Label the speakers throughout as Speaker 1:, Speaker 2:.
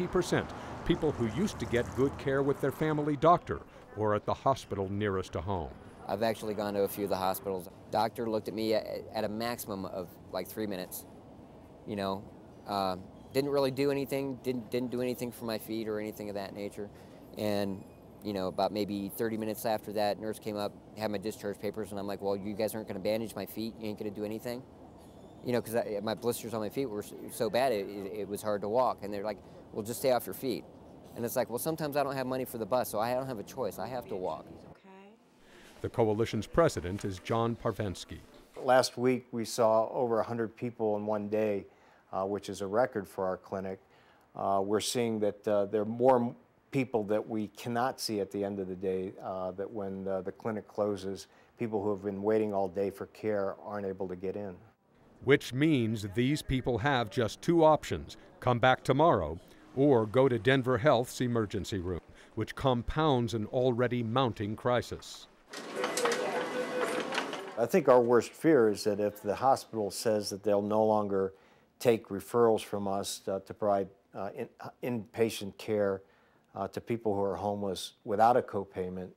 Speaker 1: 90% people who used to get good care with their family doctor or at the hospital nearest to home.
Speaker 2: I've actually gone to a few of the hospitals. Doctor looked at me at a maximum of like 3 minutes. You know, didn't really do anything, didn't do anything for my feet or anything of that nature. And, you know, about maybe 30 minutes after that, nurse came up, had my discharge papers, and I'm like, well, you guys aren't going to bandage my feet? You ain't going to do anything? You know, because my blisters on my feet were so bad it was hard to walk. And they're like, well, just stay off your feet. And it's like, well, sometimes I don't have money for the bus, so I don't have a choice. I have to walk.
Speaker 1: The coalition's president is John Parvensky.
Speaker 3: Last week we saw over 100 people in one day, which is a record for our clinic. We're seeing that there are more people that we cannot see at the end of the day, that when the clinic closes, people who have been waiting all day for care aren't able to get in.
Speaker 1: Which means these people have just two options: come back tomorrow or go to Denver Health's emergency room, which compounds an already mounting crisis.
Speaker 3: I think our worst fear is that if the hospital says that they'll no longer take referrals from us to provide inpatient care to people who are homeless without a copayment,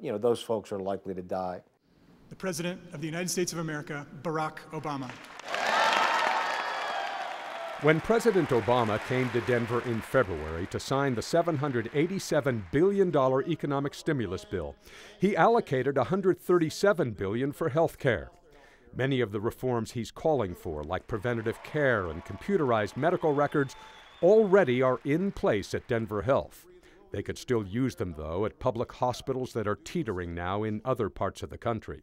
Speaker 3: you know, those folks are likely to die.
Speaker 4: The President of the United States of America, Barack Obama.
Speaker 1: When President Obama came to Denver in February to sign the $787 billion economic stimulus bill, he allocated $137 billion for health care. Many of the reforms he's calling for, like preventative care and computerized medical records, already are in place at Denver Health. They could still use them, though, at public hospitals that are teetering now in other parts of the country.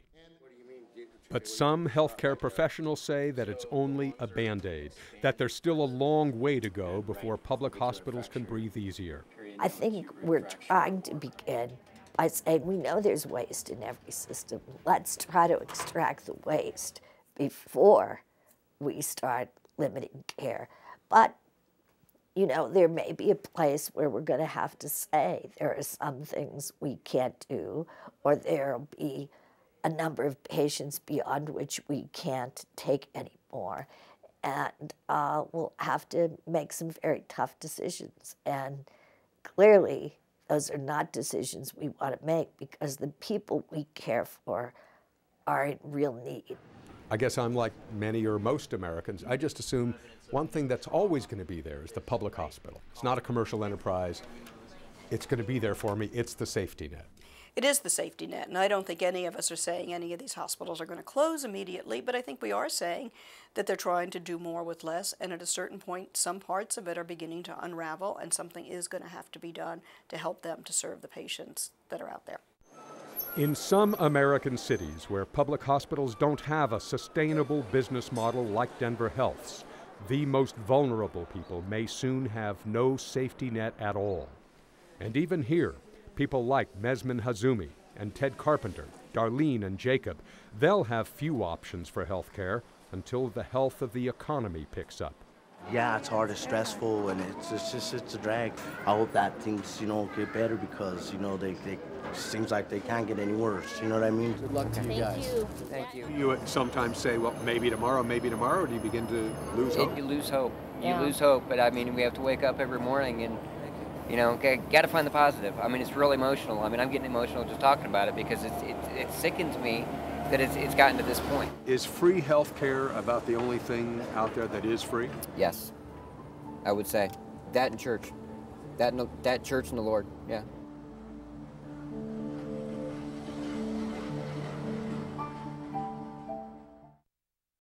Speaker 1: But some healthcare professionals say that it's only a Band-Aid, that there's still a long way to go before public hospitals can breathe easier.
Speaker 5: I think we're trying to begin by saying we know there's waste in every system. Let's try to extract the waste before we start limiting care. But, you know, there may be a place where we're going to have to say there are some things we can't do, or there'll be a number of patients beyond which we can't take anymore. And we'll have to make some very tough decisions. And clearly, those are not decisions we want to make because the people we care for are in real need.
Speaker 1: I guess I'm like many or most Americans. I just assume one thing that's always going to be there is the public hospital. It's not a commercial enterprise. It's going to be there for me. It's the safety net.
Speaker 6: It is the safety net, and I don't think any of us are saying any of these hospitals are going to close immediately, but I think we are saying that they're trying to do more with less, and at a certain point, some parts of it are beginning to unravel, and something is going to have to be done to help them to serve the patients that are out there.
Speaker 1: In some American cities where public hospitals don't have a sustainable business model like Denver Health's, the most vulnerable people may soon have no safety net at all. And even here, people like Mesmin Hazumi and Ted Carpenter, Darlene and Jacob, they'll have few options for health care until the health of the economy picks up.
Speaker 7: Yeah, it's hard, it's stressful, and it's a drag. I hope that things, you know, get better because, you know, they seems like they can't get any worse, you know what I mean?
Speaker 3: Good luck to you guys.
Speaker 2: Thank you.
Speaker 1: You sometimes say, well, maybe tomorrow, or do you begin to lose hope?
Speaker 2: You lose hope. You lose hope, but I mean, we have to wake up every morning and, you know, got to find the positive. I mean, it's real emotional. I mean, I'm getting emotional just talking about it because it sickens me that it's gotten to this point.
Speaker 1: Is free health care about the only thing out there that is free?
Speaker 2: Yes, I would say. That and church. That church and the Lord, yeah.